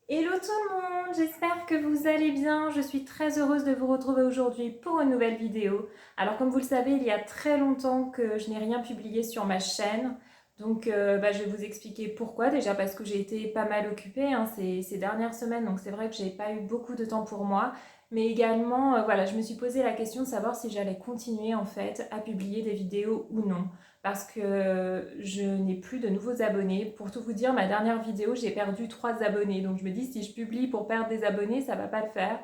Hello tout le monde, j'espère que vous allez bien. Je suis très heureuse de vous retrouver aujourd'hui pour une nouvelle vidéo. Alors comme vous le savez, il y a très longtemps que je n'ai rien publié sur ma chaîne. Donc je vais vous expliquer pourquoi. Déjà parce que j'ai été pas mal occupée ces dernières semaines. Donc c'est vrai que j'ai pas eu beaucoup de temps pour moi. Mais également, voilà, je me suis posé la question de savoir si j'allais continuer en fait à publier des vidéos ou non parce que je n'ai plus de nouveaux abonnés. Pour tout vous dire, ma dernière vidéo, j'ai perdu 3 abonnés. Donc je me dis, si je publie pour perdre des abonnés, ça va pas le faire.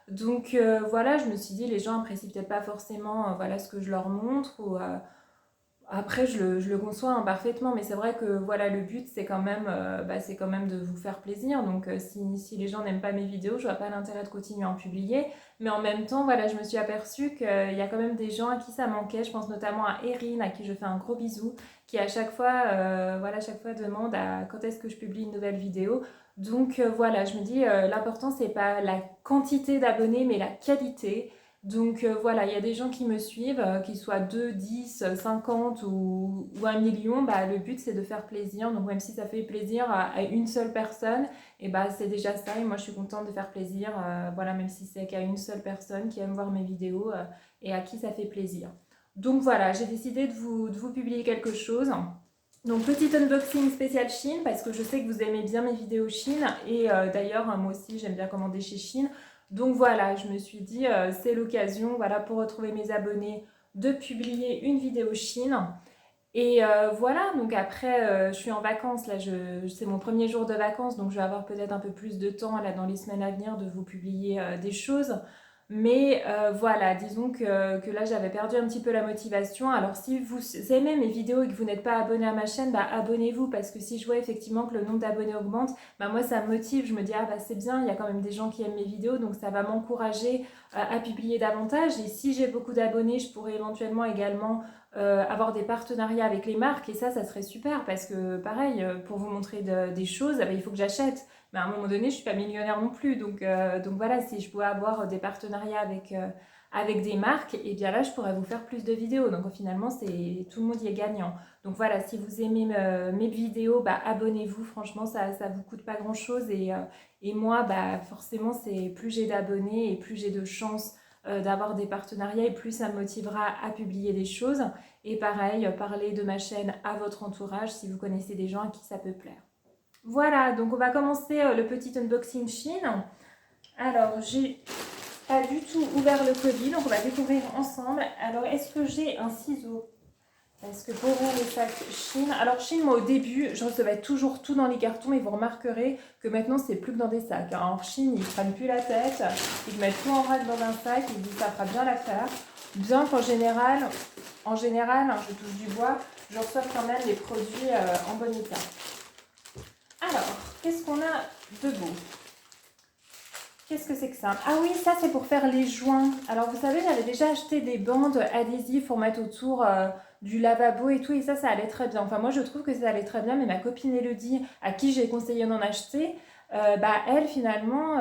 Donc voilà, je me suis dit, les gens apprécient peut-être pas forcément voilà, ce que je leur montre. Après, je le conçois parfaitement, mais c'est vrai que voilà, le but, c'est quand même de vous faire plaisir. Donc si les gens n'aiment pas mes vidéos, je vois pas l'intérêt de continuer à en publier. Mais en même temps, voilà, je me suis aperçue qu'il y a quand même des gens à qui ça manquait. Je pense notamment à Erin, à qui je fais un gros bisou, qui à chaque fois, voilà, chaque fois demande à quand est-ce que je publie une nouvelle vidéo. Donc voilà, je me dis, l'important, c'est pas la quantité d'abonnés, mais la qualité. Donc voilà, il y a des gens qui me suivent, qu'ils soient 2, 10, 50 ou 1 million, bah, le but c'est de faire plaisir. Donc même si ça fait plaisir à une seule personne, et bah, c'est déjà ça. Et moi je suis contente de faire plaisir, voilà, même si c'est qu'à une seule personne qui aime voir mes vidéos et à qui ça fait plaisir. Donc voilà, j'ai décidé de vous publier quelque chose. Donc petit unboxing spécial Chine parce que je sais que vous aimez bien mes vidéos Chine et d'ailleurs moi aussi j'aime bien commander chez Chine. Donc voilà, je me suis dit c'est l'occasion voilà pour retrouver mes abonnés de publier une vidéo Chine. Et voilà, donc après je suis en vacances là, c'est mon premier jour de vacances donc je vais avoir peut-être un peu plus de temps là dans les semaines à venir de vous publier des choses. Mais voilà, disons que là j'avais perdu un petit peu la motivation. Alors si vous aimez mes vidéos et que vous n'êtes pas abonné à ma chaîne, bah abonnez-vous parce que si je vois effectivement que le nombre d'abonnés augmente, bah moi ça me motive. Je me dis ah bah c'est bien, il y a quand même des gens qui aiment mes vidéos donc ça va m'encourager à publier davantage. Et si j'ai beaucoup d'abonnés, je pourrais éventuellement également avoir des partenariats avec les marques et ça serait super parce que pareil, pour vous montrer des choses, bah, il faut que j'achète. Mais à un moment donné, je suis pas millionnaire non plus. Donc voilà, si je pouvais avoir des partenariats avec des marques, et bien là, je pourrais vous faire plus de vidéos. Donc finalement, tout le monde y est gagnant. Donc voilà, si vous aimez mes vidéos, bah, abonnez-vous. Franchement, ça vous coûte pas grand-chose. Et moi, bah, forcément, c'est plus j'ai d'abonnés et plus j'ai de chances d'avoir des partenariats et plus ça me motivera à publier des choses. Et pareil, parler de ma chaîne à votre entourage si vous connaissez des gens à qui ça peut plaire. Voilà, donc on va commencer le petit unboxing Chine. Alors, j'ai pas du tout ouvert le colis, donc on va découvrir ensemble. Alors, est-ce que j'ai un ciseau? Parce que pour ouvrir les sacs Chine, alors Chine, moi au début, je recevais toujours tout dans les cartons et vous remarquerez que maintenant c'est plus que dans des sacs. Alors Chine, ils prennent plus la tête, ils mettent tout en vrac dans un sac, ils disent ça fera bien l'affaire. Bien qu'en général, hein, je touche du bois, je reçois quand même les produits en bon état. Alors, qu'est-ce qu'on a de beau? Qu'est-ce que c'est que ça? Ah oui, ça c'est pour faire les joints. Alors vous savez, j'avais déjà acheté des bandes adhésives pour mettre autour du lavabo et tout, et ça allait très bien. Enfin moi je trouve que ça allait très bien, mais ma copine Elodie, à qui j'ai conseillé d'en acheter, bah elle finalement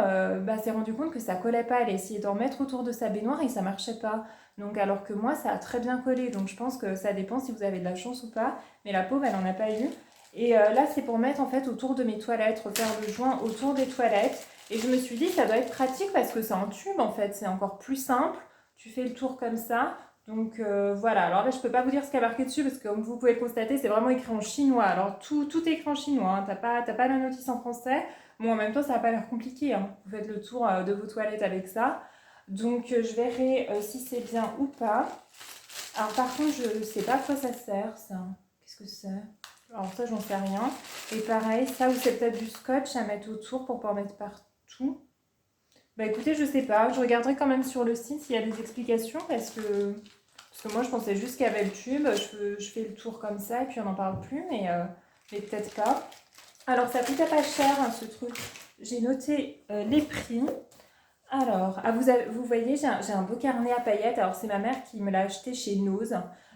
s'est rendue compte que ça collait pas. Elle a essayé d'en mettre autour de sa baignoire et ça marchait pas. Donc alors que moi ça a très bien collé. Donc je pense que ça dépend si vous avez de la chance ou pas. Mais la pauvre elle en a pas eu. Et là c'est pour mettre en fait autour de mes toilettes, refaire le joint autour des toilettes. Et je me suis dit, ça doit être pratique parce que c'est en tube en fait, c'est encore plus simple. Tu fais le tour comme ça. Donc voilà, alors là je peux pas vous dire ce qu'il y a marqué dessus parce que comme vous pouvez le constater, c'est vraiment écrit en chinois. Alors tout est écrit en chinois, hein. T'as pas la notice en français. Bon, en même temps, ça n'a pas l'air compliqué, hein. Vous faites le tour de vos toilettes avec ça. Donc je verrai si c'est bien ou pas. Alors par contre, je sais pas à quoi ça sert ça. Qu'est-ce que c'est? Alors ça, j'en sais rien. Et pareil, ça ou c'est peut-être du scotch à mettre autour pour pas en mettre partout. Bah écoutez, je sais pas. Je regarderai quand même sur le site s'il y a des explications parce que moi je pensais juste qu'il y avait le tube. Je fais le tour comme ça et puis on n'en parle plus, mais peut-être pas. Alors ça coûtait pas cher hein, ce truc. J'ai noté les prix. Alors, vous voyez, j'ai un beau carnet à paillettes. Alors, c'est ma mère qui me l'a acheté chez Nose.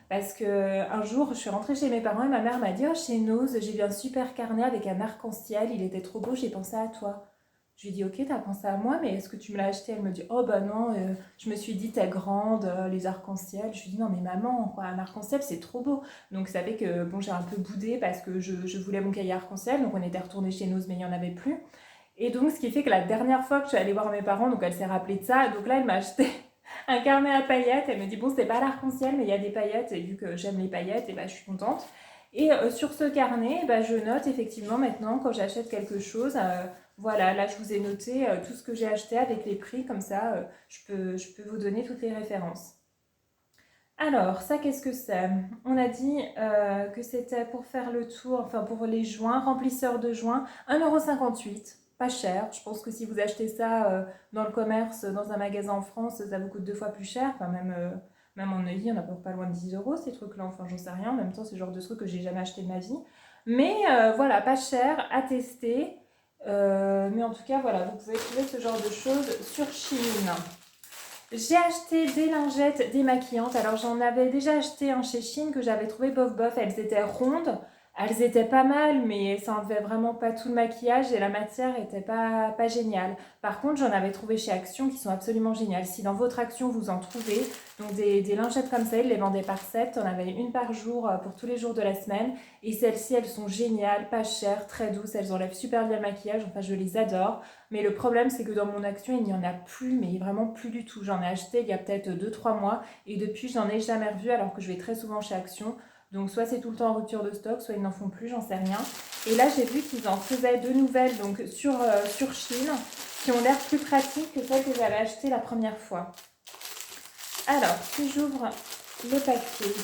Parce que un jour, je suis rentrée chez mes parents et ma mère m'a dit: Oh, chez Nose, j'ai vu un super carnet avec un arc-en-ciel. Il était trop beau, j'ai pensé à toi. Je lui ai dit: Ok, t'as pensé à moi, mais est-ce que tu me l'as acheté? Elle me dit: Oh, bah non, je me suis dit, t'es grande, les arcs-en-ciel. Je lui ai dit: Non, mais maman, quoi, un arc-en-ciel, c'est trop beau. Donc, ça fait que, bon, j'ai un peu boudé parce que je voulais mon cahier arc-en-ciel. Donc, on était retourné chez Nose, mais il n'y en avait plus. Et donc, ce qui fait que la dernière fois que je suis allée voir mes parents, donc elle s'est rappelée de ça. Donc là, elle m'a acheté un carnet à paillettes. Elle me dit, bon, c'est pas l'arc-en-ciel, mais il y a des paillettes. Et vu que j'aime les paillettes, et bah, je suis contente. Et sur ce carnet, bah, je note effectivement maintenant quand j'achète quelque chose. Voilà, là, je vous ai noté tout ce que j'ai acheté avec les prix. Comme ça, je peux vous donner toutes les références. Alors, ça, qu'est-ce que c'est? On a dit que c'était pour faire le tour, enfin pour les joints, remplisseur de joints, 1,58 €, pas cher. Je pense que si vous achetez ça dans le commerce, dans un magasin en France, ça vous coûte 2 fois plus cher. Enfin, même en Neuilly, on n'a pas loin de 10 € ces trucs-là. Enfin, j'en sais rien. En même temps, c'est le genre de truc que j'ai jamais acheté de ma vie. Mais voilà, pas cher, à tester. Mais en tout cas, voilà, vous pouvez trouver ce genre de choses sur Shein. J'ai acheté des lingettes démaquillantes. Alors j'en avais déjà acheté un chez Shein que j'avais trouvé bof bof. Elles étaient rondes, elles étaient pas mal, mais ça enlevait vraiment pas tout le maquillage et la matière était pas géniale. Par contre, j'en avais trouvé chez Action qui sont absolument géniales. Si dans votre Action vous en trouvez, donc des lingettes comme ça, ils les vendaient par set. On avait une par jour pour tous les jours de la semaine. Et celles-ci, elles sont géniales, pas chères, très douces. Elles enlèvent super bien le maquillage. Enfin, je les adore. Mais le problème, c'est que dans mon Action, il n'y en a plus, mais vraiment plus du tout. J'en ai acheté il y a peut-être 2-3 mois et depuis, je n'en ai jamais revu alors que je vais très souvent chez Action. Donc soit c'est tout le temps en rupture de stock, soit ils n'en font plus, j'en sais rien. Et là, j'ai vu qu'ils en faisaient de nouvelles donc sur Shein qui ont l'air plus pratiques que celles que j'avais achetées la première fois. Alors, si j'ouvre le paquet,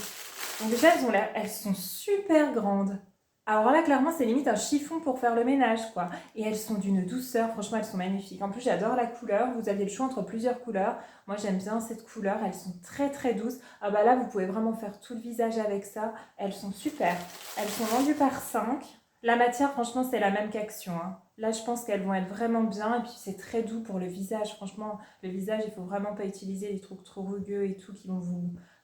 donc déjà, elles sont super grandes. Alors là, clairement, c'est limite un chiffon pour faire le ménage, quoi. Et elles sont d'une douceur, franchement, elles sont magnifiques. En plus, j'adore la couleur. Vous avez le choix entre plusieurs couleurs. Moi, j'aime bien cette couleur. Elles sont très, très douces. Ah bah là, vous pouvez vraiment faire tout le visage avec ça. Elles sont super. Elles sont vendues par 5. La matière, franchement, c'est la même qu'Action, hein. Là, je pense qu'elles vont être vraiment bien. Et puis, c'est très doux pour le visage. Franchement, le visage, il faut vraiment pas utiliser des trucs trop rugueux et tout qui vont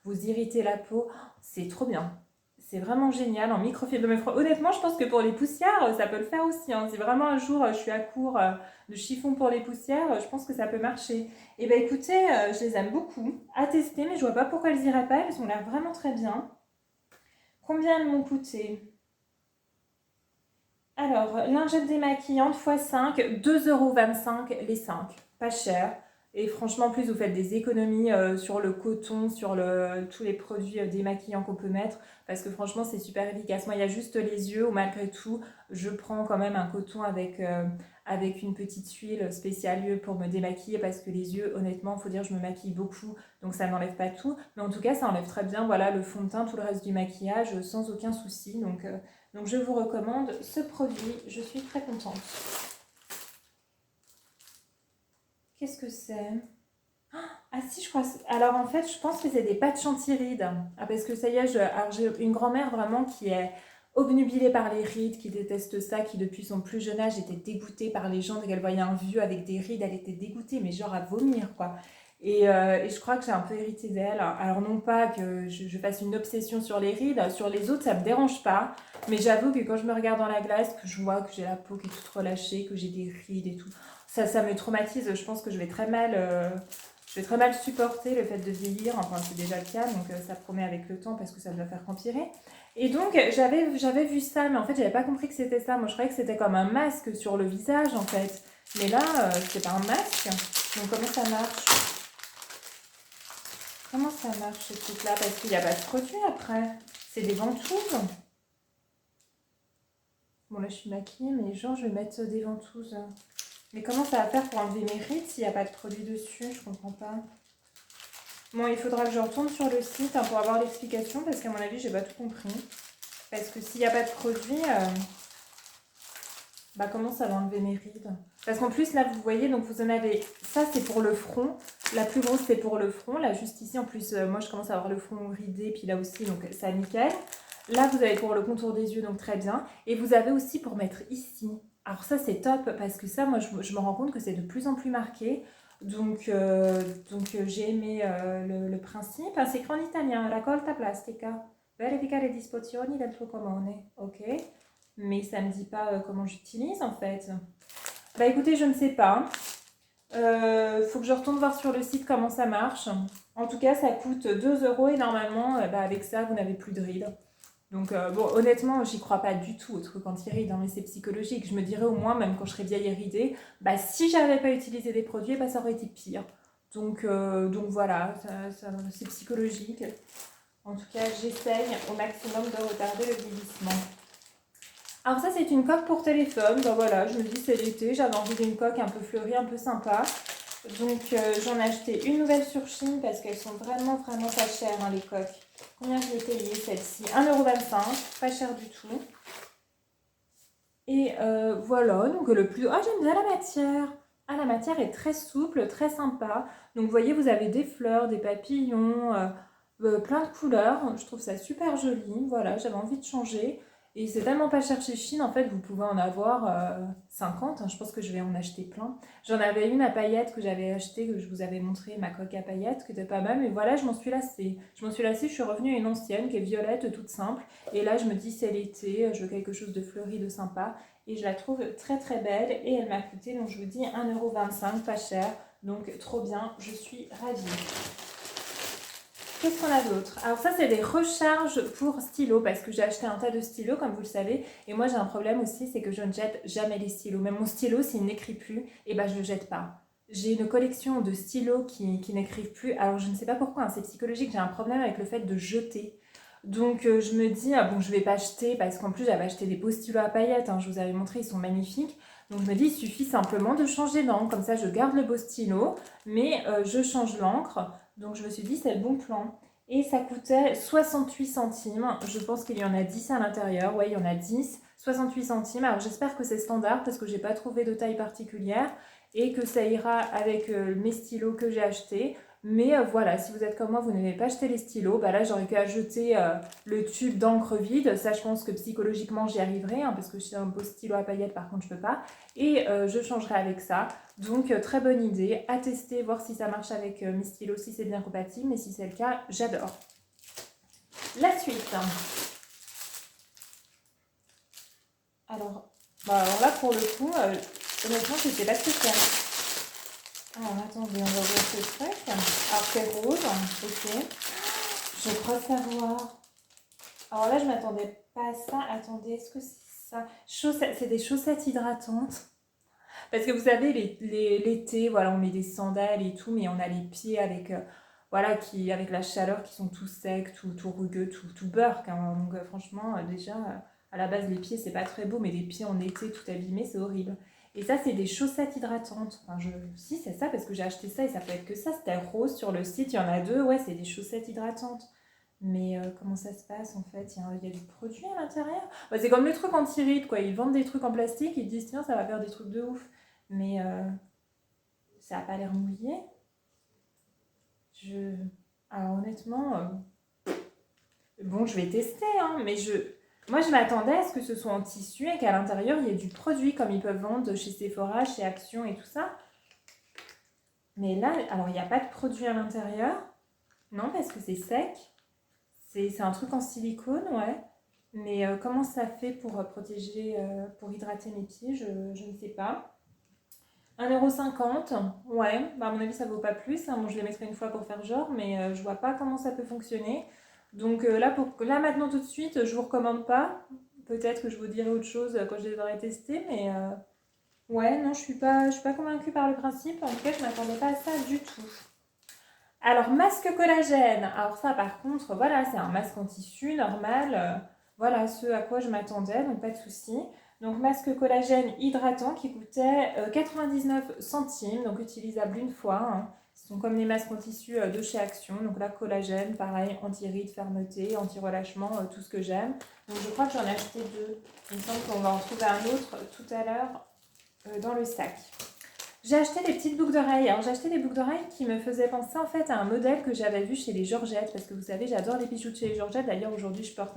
vous irriter la peau. C'est trop bien. C'est vraiment génial en microfibre. Mais honnêtement, je pense que pour les poussières, ça peut le faire aussi, hein. Si vraiment un jour je suis à court de chiffon pour les poussières, je pense que ça peut marcher. Et bien écoutez, je les aime beaucoup. À tester, mais je vois pas pourquoi elles iraient pas. Elles ont l'air vraiment très bien. Combien elles m'ont coûté? Alors, lingette démaquillante x 5, 2,25 € les 5. Pas cher. Et franchement, en plus, vous faites des économies sur le coton, sur tous les produits démaquillants qu'on peut mettre. Parce que franchement, c'est super efficace. Moi, il y a juste les yeux où malgré tout, je prends quand même un coton avec une petite huile spéciale yeux pour me démaquiller. Parce que les yeux, honnêtement, il faut dire, je me maquille beaucoup. Donc, ça n'enlève pas tout. Mais en tout cas, ça enlève très bien voilà, le fond de teint, tout le reste du maquillage sans aucun souci. Donc je vous recommande ce produit, je suis très contente. Qu'est-ce que c'est? Ah si, je crois. Alors en fait, je pense que c'est des pâtes chantilly. Ah parce que ça y est, alors j'ai une grand-mère vraiment qui est obnubilée par les rides, qui déteste ça, qui depuis son plus jeune âge était dégoûtée par les gens. Dès qu'elle voyait un vieux avec des rides, elle était dégoûtée, mais genre à vomir quoi. Et je crois que j'ai un peu hérité d'elle. Alors non pas que je fasse une obsession sur les rides, sur les autres ça me dérange pas. Mais j'avoue que quand je me regarde dans la glace, que je vois que j'ai la peau qui est toute relâchée, que j'ai des rides et tout, ça me traumatise. Je pense que je vais très mal supporter le fait de vieillir. Enfin, c'est déjà le cas, donc ça promet avec le temps parce que ça ne doit faire qu'empirer. Et donc, j'avais vu ça, mais en fait, j'avais pas compris que c'était ça. Moi, je croyais que c'était comme un masque sur le visage, en fait. Mais là, c'est pas un masque. Donc, comment ça marche? Comment ça marche ce truc-là? Parce qu'il n'y a pas de produit après. C'est des ventouses. Bon, là, je suis maquillée, mais genre, je vais mettre des ventouses. Mais comment ça va faire pour enlever mes rides s'il n'y a pas de produit dessus? Je comprends pas. Bon, il faudra que je retourne sur le site pour avoir l'explication, parce qu'à mon avis, j'ai pas tout compris. Parce que s'il n'y a pas de produit, bah comment ça va enlever mes rides? Parce qu'en plus, là, vous voyez, donc vous en avez... Ça, c'est pour le front. La plus grosse, c'est pour le front. Là, juste ici, en plus, moi, je commence à avoir le front ridé, puis là aussi, donc ça, nickel. Là, vous avez pour le contour des yeux, donc très bien. Et vous avez aussi pour mettre ici. Alors ça, c'est top, parce que ça, moi, je me rends compte que c'est de plus en plus marqué. Donc j'ai aimé le principe. Ah, c'est écrit en italien, raccolta plastica. Verifica le disposizioni del tuo comune. Ok. Mais ça ne me dit pas comment j'utilise en fait. Bah écoutez, je ne sais pas. Faut que je retourne voir sur le site comment ça marche. En tout cas, ça coûte 2 € et normalement, avec ça, vous n'avez plus de rides. Donc bon, honnêtement, j'y crois pas du tout au truc anti-rides, hein, mais c'est psychologique. Je me dirais au moins, même quand je serais vieille et ridée, bah si j'avais pas utilisé des produits, bah ça aurait été pire. Donc voilà, c'est psychologique. En tout cas, j'essaye au maximum de retarder le vieillissement. Alors ça, c'est une coque pour téléphone. Ben voilà, je me dis c'est l'été, j'avais envie d'une coque un peu fleurie, un peu sympa. Donc j'en ai acheté une nouvelle sur Chine parce qu'elles sont vraiment pas chères, hein, les coques. Combien je l'ai payée celle-ci? 1,25 €, pas cher du tout. Et voilà, donc le plus... Ah, j'aime bien la matière. Ah, la matière est très souple, très sympa. Donc vous voyez, vous avez des fleurs, des papillons, plein de couleurs. Je trouve ça super joli. Voilà, j'avais envie de changer. Et c'est tellement pas cher chez Chine, en fait, vous pouvez en avoir 50, hein. Je pense que je vais en acheter plein. J'en avais une à paillettes que j'avais achetée, que je vous avais montré, ma coque à paillettes, qui était pas mal. Mais voilà, je m'en suis lassée. Je suis revenue à une ancienne qui est violette, toute simple. Et là, je me dis, c'est l'été, je veux quelque chose de fleuri, de sympa. Et je la trouve très belle. Et elle m'a coûté, donc je vous dis, 1,25 €, pas cher. Donc trop bien, je suis ravie. Qu'est-ce qu'on a d'autre? Alors ça, c'est des recharges pour stylos, parce que j'ai acheté un tas de stylos, comme vous le savez. Et moi, j'ai un problème aussi, c'est que je ne jette jamais les stylos. Même mon stylo, s'il n'écrit plus, et ben je ne le jette pas. J'ai une collection de stylos qui n'écrivent plus. Alors je ne sais pas pourquoi, hein, c'est psychologique, j'ai un problème avec le fait de jeter. Donc je me dis, ah, bon, je vais pas acheter, parce qu'en plus j'avais acheté des beaux stylos à paillettes, hein, je vous avais montré, ils sont magnifiques. Donc je me dis, il suffit simplement de changer d'encre, comme ça je garde le beau stylo, mais je change l'encre. Donc je me suis dit, c'est le bon plan. Et ça coûtait 68 centimes. Je pense qu'il y en a 10 à l'intérieur. Ouais, il y en a 10. 68 centimes. Alors j'espère que c'est standard parce que j'ai pas trouvé de taille particulière et que ça ira avec mes stylos que j'ai achetés. Mais voilà, si vous êtes comme moi, vous n'avez pas acheté les stylos, bah là j'aurais qu'à jeter le tube d'encre vide. Ça, je pense que psychologiquement j'y arriverai, hein, parce que j'ai un beau stylo à paillettes, par contre je peux pas. Et je changerai avec ça. Donc très bonne idée, à tester, voir si ça marche avec mes stylos, si c'est bien compatible, mais si c'est le cas, j'adore. La suite. Alors là pour le coup, honnêtement je ne sais pas ce que c'est. Alors attendez, on va voir ce truc. Alors c'est rose, ok. Je crois savoir. Alors là je m'attendais pas à ça. Attendez, est-ce que c'est ça? C'est des chaussettes hydratantes. Parce que vous savez, l'été, voilà, on met des sandales et tout, mais on a les pieds avec, voilà, avec la chaleur qui sont tout secs, tout rugueux, tout burk, hein. Donc franchement, déjà, à la base, les pieds, c'est pas très beau, mais les pieds en été tout abîmés, c'est horrible. Et ça, c'est des chaussettes hydratantes. Enfin, si, c'est ça, parce que j'ai acheté ça et ça peut être que ça. C'était rose sur le site, il y en a deux. Ouais, c'est des chaussettes hydratantes. Mais comment ça se passe en fait? Il y a du produit à l'intérieur? Bah, c'est comme les trucs anti-rides, quoi. Ils vendent des trucs en plastique, ils disent tiens, ça va faire des trucs de ouf. Mais ça n'a pas l'air mouillé. Je... Alors honnêtement, bon, je vais tester, hein, mais moi je m'attendais à ce que ce soit en tissu et qu'à l'intérieur il y ait du produit comme ils peuvent vendre chez Sephora, chez Action et tout ça. Mais là, alors il n'y a pas de produit à l'intérieur. Non, parce que c'est sec. C'est un truc en silicone, ouais. Mais comment ça fait pour protéger, pour hydrater mes pieds, je ne sais pas. 1,50 €, ouais, bah à mon avis ça vaut pas plus, hein. Bon, je les mettrai une fois pour faire genre, mais je vois pas comment ça peut fonctionner. Donc là maintenant tout de suite, je vous recommande pas. Peut-être que je vous dirai autre chose quand je les aurai testés, mais ouais, non, je suis pas convaincue par le principe. En tout cas, je m'attendais pas à ça du tout. Alors, masque collagène. Alors ça, par contre, voilà, c'est un masque en tissu normal. Voilà, ce à quoi je m'attendais, donc pas de souci. Donc, masque collagène hydratant qui coûtait 99 centimes, donc utilisable une fois, hein. Ce sont comme les masques en tissu de chez Action. Donc là, collagène, pareil, anti-rides, fermeté, anti-relâchement, tout ce que j'aime. Donc je crois que j'en ai acheté deux. Il me semble qu'on va en trouver un autre tout à l'heure dans le sac. J'ai acheté des petites boucles d'oreilles. Alors j'ai acheté des boucles d'oreilles qui me faisaient penser en fait à un modèle que j'avais vu chez les Georgette. Parce que vous savez, j'adore les bijoux de chez les Georgette. D'ailleurs aujourd'hui je porte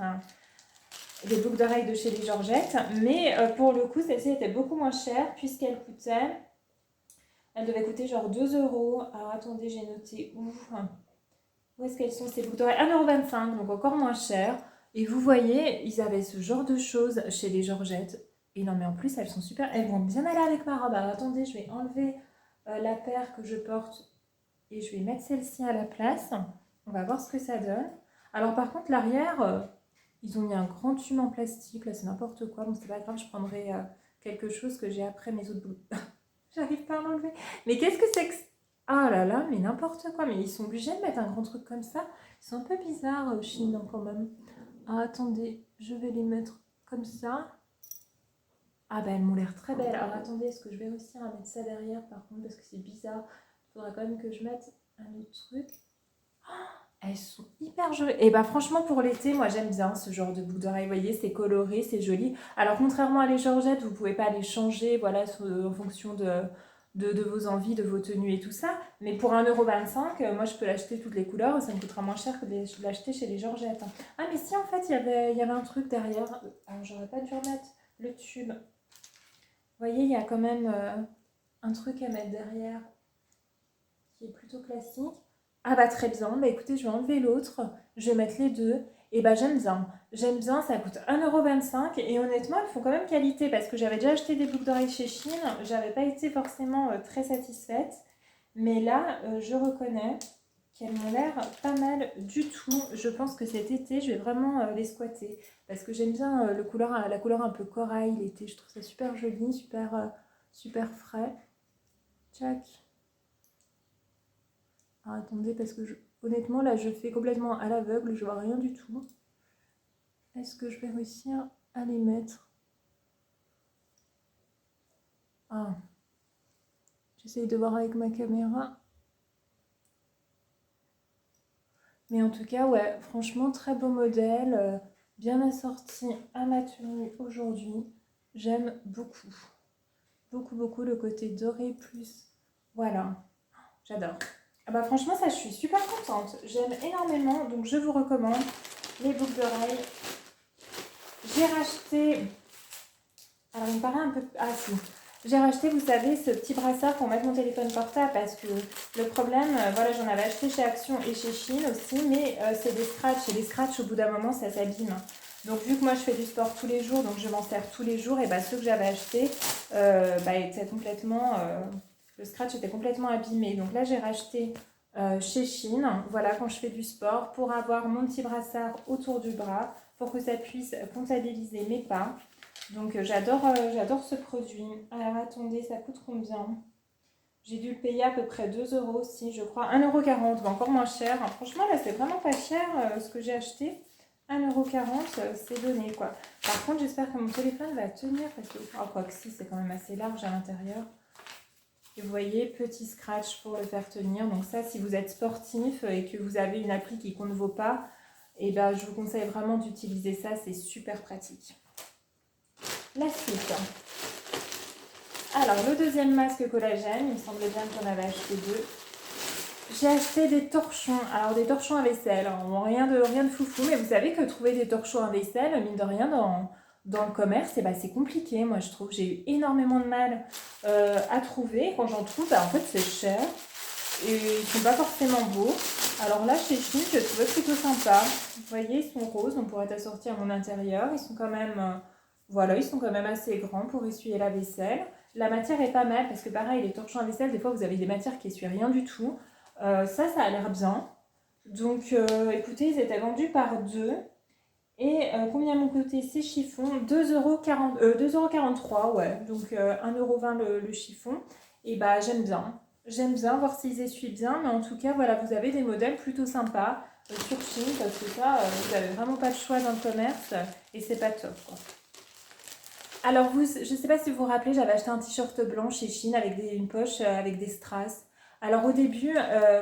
des boucles d'oreilles de chez les Georgette. Mais pour le coup celle-ci était beaucoup moins chère puisqu'elle coûtait... Elle devait coûter genre 2 euros. Alors attendez, j'ai noté où? Où est-ce qu'elles sont ces boucles d'oreilles? 1,25 €, donc encore moins cher. Et vous voyez, ils avaient ce genre de choses chez les Georgette. Et non, mais en plus, elles sont super. Elles vont bien aller avec ma robe. Alors attendez, je vais enlever la paire que je porte et je vais mettre celle-ci à la place. On va voir ce que ça donne. Alors par contre, l'arrière, Ils ont mis un grand tube en plastique, là c'est n'importe quoi, donc c'est pas grave, je prendrai quelque chose que j'ai après mes autres bouts. J'arrive pas à l'enlever. Mais qu'est-ce que c'est que... Ah là là, mais n'importe quoi, mais ils sont obligés de mettre un grand truc comme ça. Ils sont un peu bizarres, Chine, quand même. Ah, attendez, je vais les mettre comme ça. Ah bah elles m'ont l'air très belles. Alors attendez, est-ce que je vais réussir à mettre ça derrière par contre parce que c'est bizarre. Il faudra quand même que je mette un autre truc. Elles sont hyper jolies. Et bah franchement pour l'été, moi j'aime bien ce genre de boucles d'oreilles. Vous voyez, c'est coloré, c'est joli. Alors contrairement à les Georgettes, vous pouvez pas les changer voilà, en fonction de vos envies, de vos tenues et tout ça. Mais pour 1,25 €, moi je peux l'acheter toutes les couleurs. Ça me coûtera moins cher que de l'acheter chez les Georgettes. Ah mais si en fait il y avait un truc derrière. Alors j'aurais pas dû remettre le tube. Vous voyez, il y a quand même un truc à mettre derrière qui est plutôt classique. Ah bah très bien, bah écoutez, je vais enlever l'autre, je vais mettre les deux. Et bah j'aime bien, ça coûte 1,25 € et honnêtement, elles font quand même qualité parce que j'avais déjà acheté des boucles d'oreilles chez Chine, j'avais pas été forcément très satisfaite. Mais là, je reconnais qu'elles m'ont l'air pas mal du tout. Je pense que cet été, je vais vraiment les squatter. Parce que j'aime bien la couleur un peu corail l'été. Je trouve ça super joli, super frais. Tchac. Ah, attendez, parce que honnêtement, là, je fais complètement à l'aveugle. Je vois rien du tout. Est-ce que je vais réussir à les mettre? Ah, j'essaye de voir avec ma caméra. Mais en tout cas, ouais, franchement, très beau modèle, bien assorti à ma tenue aujourd'hui. J'aime beaucoup, beaucoup le côté doré plus. Voilà, j'adore. Ah bah franchement, ça, je suis super contente. J'aime énormément, donc je vous recommande les boucles d'oreilles. J'ai racheté... Alors, il me paraît un peu... Ah si, j'ai racheté, vous savez, ce petit brassard pour mettre mon téléphone portable parce que le problème, voilà, j'en avais acheté chez Action et chez Chine aussi, mais c'est des scratchs et les scratchs, au bout d'un moment, ça s'abîme. Donc, vu que moi, je fais du sport tous les jours, donc je m'en sers tous les jours, et bah, ceux que j'avais achetés, étaient complètement... le scratch était complètement abîmé. Donc là, j'ai racheté chez Chine, voilà, quand je fais du sport, pour avoir mon petit brassard autour du bras, pour que ça puisse comptabiliser mes pas. Donc j'adore ce produit. Alors attendez, ça coûte combien? J'ai dû le payer à peu près 2 € aussi, je crois. 1,40 €, encore moins cher. Franchement, là, c'est vraiment pas cher ce que j'ai acheté. 1,40 €, c'est donné quoi. Par contre, j'espère que mon téléphone va tenir parce que, oh, quoi que si, c'est quand même assez large à l'intérieur. Et vous voyez, petit scratch pour le faire tenir. Donc ça, si vous êtes sportif et que vous avez une appli qui compte vos pas, et ben, je vous conseille vraiment d'utiliser ça, c'est super pratique. La suite. Alors, le deuxième masque collagène, il me semblait bien que j'en avais acheté deux. J'ai acheté des torchons. Alors, des torchons à vaisselle. Bon, rien de foufou, mais vous savez que trouver des torchons à vaisselle, mine de rien, dans le commerce, eh ben, c'est compliqué. Moi, je trouve que j'ai eu énormément de mal à trouver. Quand j'en trouve, en fait, c'est cher. Et ils sont pas forcément beaux. Alors là, chez Chine, je trouvais plutôt sympa. Vous voyez, ils sont roses, on pourrait assortir à mon intérieur. Ils sont quand même... Voilà, ils sont quand même assez grands pour essuyer la vaisselle. La matière est pas mal parce que pareil, les torchons à vaisselle, des fois vous avez des matières qui essuient rien du tout. Ça a l'air bien. Donc écoutez, ils étaient vendus par deux. Et combien m'ont coûté ces chiffons? 2,43 €, ouais. Donc 1,20 € le chiffon. Et bah j'aime bien. J'aime bien voir s'ils essuient bien. Mais en tout cas, voilà, vous avez des modèles plutôt sympas sur Chine parce que ça, vous n'avez vraiment pas de choix dans le commerce. Et c'est pas top, quoi. Alors, je ne sais pas si vous vous rappelez, j'avais acheté un t-shirt blanc chez Chine avec une poche avec des strass. Alors au début,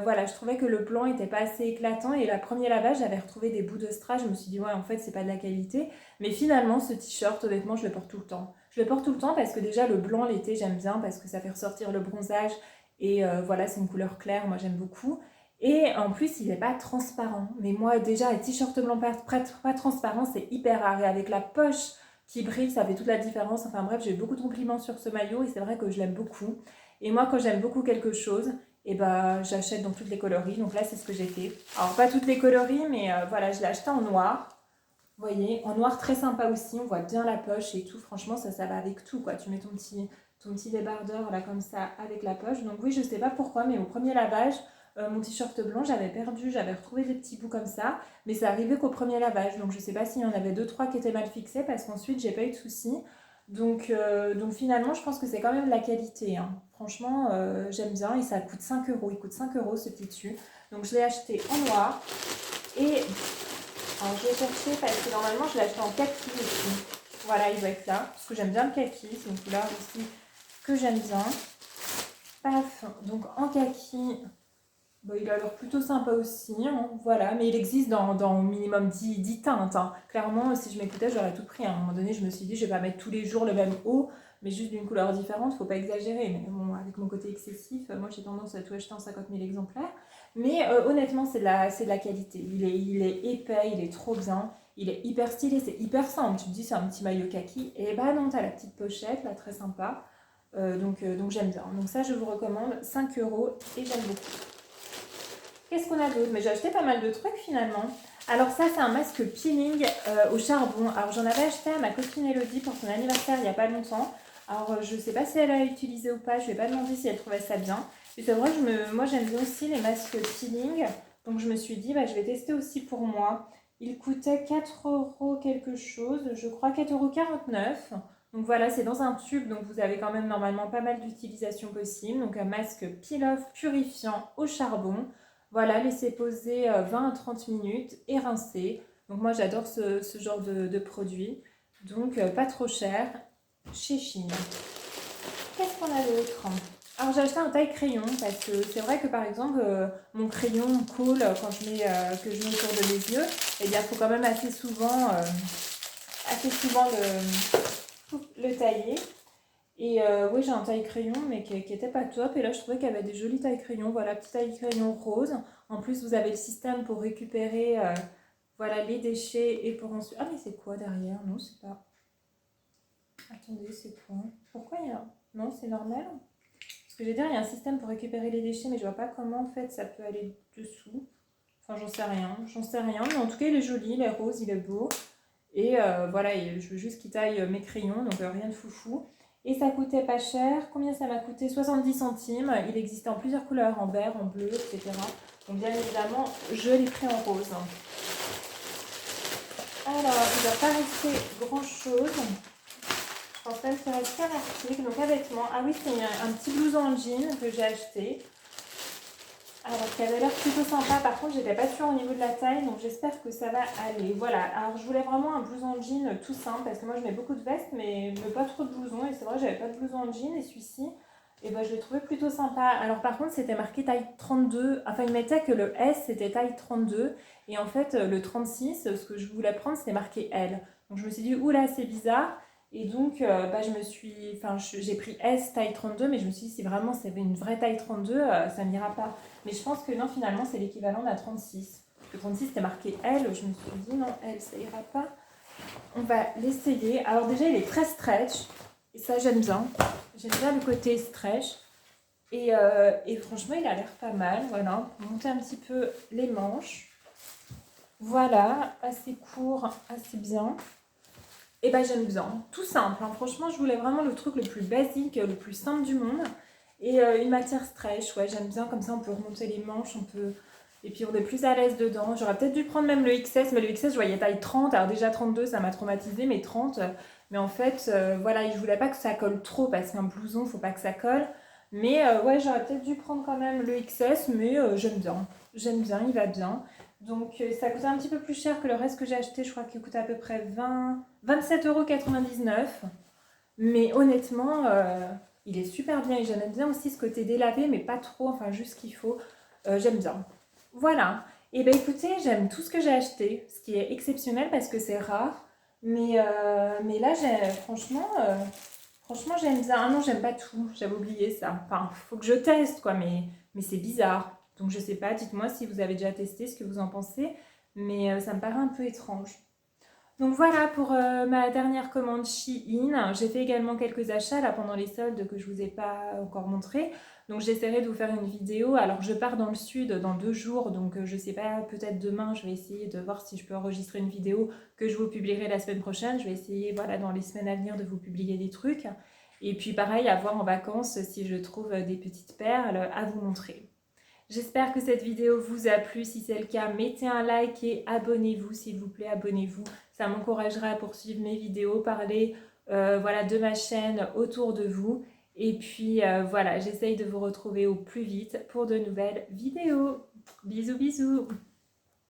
voilà, je trouvais que le blanc n'était pas assez éclatant et la premier lavage, j'avais retrouvé des bouts de strass. Je me suis dit, ouais, en fait, c'est pas de la qualité. Mais finalement, ce t-shirt, honnêtement, je le porte tout le temps. Je le porte tout le temps parce que déjà, le blanc l'été, j'aime bien parce que ça fait ressortir le bronzage. Et voilà, c'est une couleur claire, moi j'aime beaucoup. Et en plus, il n'est pas transparent. Mais moi, déjà, les t-shirts blancs pas transparents, c'est hyper rare. Et avec la poche qui brille, ça fait toute la différence. Enfin bref, j'ai eu beaucoup de compliments sur ce maillot et c'est vrai que je l'aime beaucoup. Et moi, quand j'aime beaucoup quelque chose, et ben, j'achète dans toutes les coloris. Donc là, c'est ce que j'ai fait. Alors, pas toutes les coloris, mais voilà, je l'ai acheté en noir. Vous voyez, en noir très sympa aussi. On voit bien la poche et tout. Franchement, ça va avec tout, quoi. Tu mets ton petit débardeur là comme ça avec la poche. Donc oui, je sais pas pourquoi, mais au premier lavage, Mon t-shirt blanc, j'avais perdu, j'avais retrouvé des petits bouts comme ça, mais ça arrivait qu'au premier lavage. Donc je sais pas s'il y en avait deux trois qui étaient mal fixés parce qu'ensuite j'ai pas eu de soucis. Donc finalement, je pense que c'est quand même de la qualité, hein. Franchement, j'aime bien et ça coûte 5 euros. Il coûte 5 euros ce petit dessus. Donc je l'ai acheté en noir et alors je l'ai cherché parce que normalement je l'ai acheté en kaki aussi. Voilà, il doit être là parce que j'aime bien le kaki, c'est une couleur aussi que j'aime bien. Paf, donc en kaki, bon, il a l'air plutôt sympa aussi, hein, voilà, mais il existe dans au minimum 10 teintes, hein. Clairement, si je m'écoutais, j'aurais tout pris, hein. À un moment donné, je me suis dit, je vais pas mettre tous les jours le même haut, mais juste d'une couleur différente, faut pas exagérer. Mais bon, avec mon côté excessif, moi j'ai tendance à tout acheter en 50 000 exemplaires. Mais honnêtement, c'est de la qualité. Il est épais, il est trop bien, il est hyper stylé, c'est hyper simple. Tu te dis, c'est un petit maillot kaki, et bah non, t'as la petite pochette, là, très sympa. Donc j'aime bien. Donc ça, je vous recommande, 5 euros, et j'aime beaucoup. Qu'est-ce qu'on a d'autre? Mais j'ai acheté pas mal de trucs finalement. Alors ça, c'est un masque peeling au charbon. Alors j'en avais acheté à ma copine Elodie pour son anniversaire il n'y a pas longtemps. Alors je sais pas si elle a utilisé ou pas, je vais pas demander si elle trouvait ça bien. Et c'est vrai que moi j'aime bien aussi les masques peeling. Donc je me suis dit, bah, je vais tester aussi pour moi. Il coûtait 4 euros quelque chose, je crois 4,49 €. Donc voilà, c'est dans un tube, donc vous avez quand même normalement pas mal d'utilisations possibles. Donc un masque peel-off purifiant au charbon. Voilà, laisser poser 20 à 30 minutes et rincer. Donc moi j'adore ce genre de produit. Donc pas trop cher chez Chine. Qu'est-ce qu'on a d'autre? Alors j'ai acheté un taille crayon parce que c'est vrai que par exemple mon crayon coule quand que je mets autour de mes yeux. Et bien il faut quand même assez souvent le tailler. Et oui, j'ai un taille-crayon, mais qui était pas top. Et là, je trouvais qu'il y avait des jolis taille-crayons. Voilà, petit taille-crayon rose. En plus, vous avez le système pour récupérer voilà, les déchets et pour ensuite... Ah, mais c'est quoi derrière? Non, c'est pas... Attendez, c'est quoi? Pourquoi il y a... Non, c'est normal. Parce que j'ai dire, il y a un système pour récupérer les déchets, mais je vois pas comment, en fait, ça peut aller dessous. Enfin, j'en sais rien. J'en sais rien. Mais en tout cas, il est joli, il est rose, il est beau. Et voilà, je veux juste qu'il taille mes crayons, donc rien de foufou. Et ça coûtait pas cher. Combien ça m'a coûté? 70 centimes. Il existe en plusieurs couleurs, en vert, en bleu, etc. Donc bien évidemment, je l'ai pris en rose. Alors, il ne va pas rester grand chose. Je pense même qu'il reste qu'un article. Donc un vêtement. Ah oui, c'est un petit blouson en jean que j'ai acheté. Alors, qui avait l'air plutôt sympa. Par contre, j'étais pas sûre au niveau de la taille, donc j'espère que ça va aller. Voilà. Alors, je voulais vraiment un blouson en jean tout simple, parce que moi, je mets beaucoup de vestes, mais pas trop de blousons. Et c'est vrai, j'avais pas de blouson en jean, et celui-ci, et ben, je l'ai trouvé plutôt sympa. Alors, par contre, c'était marqué taille 32. Enfin, il mettait que le S, c'était taille 32. Et en fait, le 36, ce que je voulais prendre, c'était marqué L. Donc, je me suis dit, oula, c'est bizarre. Et donc, bah, j'ai pris S taille 32, mais je me suis dit, si vraiment c'est une vraie taille 32, ça n'ira pas. Mais je pense que non, finalement, c'est l'équivalent d'un 36. Le 36, c'était marqué L. Je me suis dit, non, L, ça ira pas. On va l'essayer. Alors déjà, il est très stretch. Et ça, j'aime bien. J'aime bien le côté stretch. Et franchement, il a l'air pas mal. Voilà, monter un petit peu les manches. Voilà, assez court, assez bien. Et ben j'aime bien. Tout simple, hein. Franchement, je voulais vraiment le truc le plus basique, le plus simple du monde. Et une matière stretch, ouais, j'aime bien, comme ça on peut remonter les manches, on peut... Et puis on est plus à l'aise dedans. J'aurais peut-être dû prendre même le XS, mais le XS, je voyais taille 30. Alors déjà 32, ça m'a traumatisé, mais 30. Mais en fait, voilà, je voulais pas que ça colle trop, parce qu'un blouson, faut pas que ça colle. Mais ouais, j'aurais peut-être dû prendre quand même le XS, mais j'aime bien. J'aime bien, il va bien. Donc ça coûte un petit peu plus cher que le reste que j'ai acheté. Je crois qu'il coûte à peu près 27,99 €. Mais honnêtement, il est super bien et j'aime bien aussi ce côté délavé, mais pas trop, enfin juste ce qu'il faut. J'aime bien. Voilà. Et bien écoutez, j'aime tout ce que j'ai acheté, ce qui est exceptionnel parce que c'est rare. Mais là, franchement, j'aime bien. Ah non, j'aime pas tout, j'avais oublié ça. Enfin, faut que je teste quoi, mais c'est bizarre. Donc je sais pas, dites-moi si vous avez déjà testé, ce que vous en pensez. Mais ça me paraît un peu étrange. Donc voilà pour ma dernière commande Shein. J'ai fait également quelques achats là pendant les soldes que je ne vous ai pas encore montré. Donc j'essaierai de vous faire une vidéo. Alors je pars dans le sud dans 2 jours, donc je ne sais pas, peut-être demain je vais essayer de voir si je peux enregistrer une vidéo que je vous publierai la semaine prochaine. Je vais essayer voilà, dans les semaines à venir de vous publier des trucs. Et puis pareil, à voir en vacances si je trouve des petites perles à vous montrer. J'espère que cette vidéo vous a plu. Si c'est le cas, mettez un like et abonnez-vous, s'il vous plaît, abonnez-vous. Ça m'encouragera à poursuivre mes vidéos, parler voilà, de ma chaîne autour de vous. Et puis voilà, j'essaye de vous retrouver au plus vite pour de nouvelles vidéos. Bisous, bisous!